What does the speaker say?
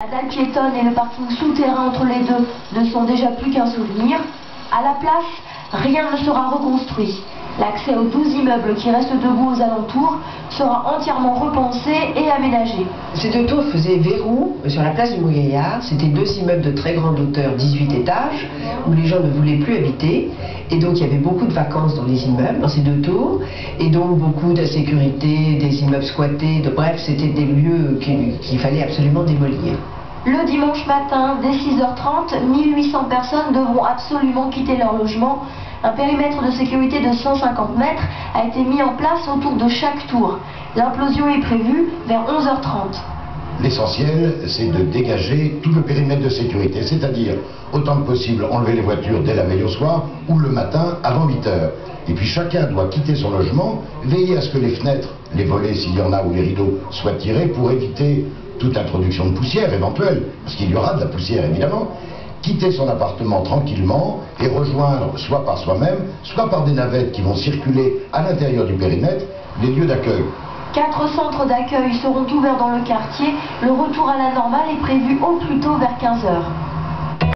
La dalle piétonne et le parking souterrain entre les deux ne sont déjà plus qu'un souvenir. À la place, rien ne sera reconstruit. L'accès aux 12 immeubles qui restent debout aux alentours sera entièrement repensé et aménagé. Ces deux tours faisaient verrou sur la place du Montgaillard. C'était deux immeubles de très grande hauteur, 18 étages, où les gens ne voulaient plus habiter. Et donc il y avait beaucoup de vacances dans les immeubles, dans ces deux tours. Et donc beaucoup d'insécurité, des immeubles squattés. Bref, c'était des lieux qu'il fallait absolument démolir. Le dimanche matin, dès 6h30, 1800 personnes devront absolument quitter leur logement. Un périmètre de sécurité de 150 mètres a été mis en place autour de chaque tour. L'implosion est prévue vers 11h30. L'essentiel, c'est de dégager tout le périmètre de sécurité, c'est-à-dire autant que possible enlever les voitures dès la veille au soir ou le matin avant 8h. Et puis chacun doit quitter son logement, veiller à ce que les fenêtres, les volets s'il y en a ou les rideaux soient tirés pour éviter toute introduction de poussière éventuelle, parce qu'il y aura de la poussière évidemment. Quitter son appartement tranquillement et rejoindre soit par soi-même, soit par des navettes qui vont circuler à l'intérieur du périmètre les lieux d'accueil. 4 centres d'accueil seront ouverts dans le quartier. Le retour à la normale est prévu au plus tôt vers 15h.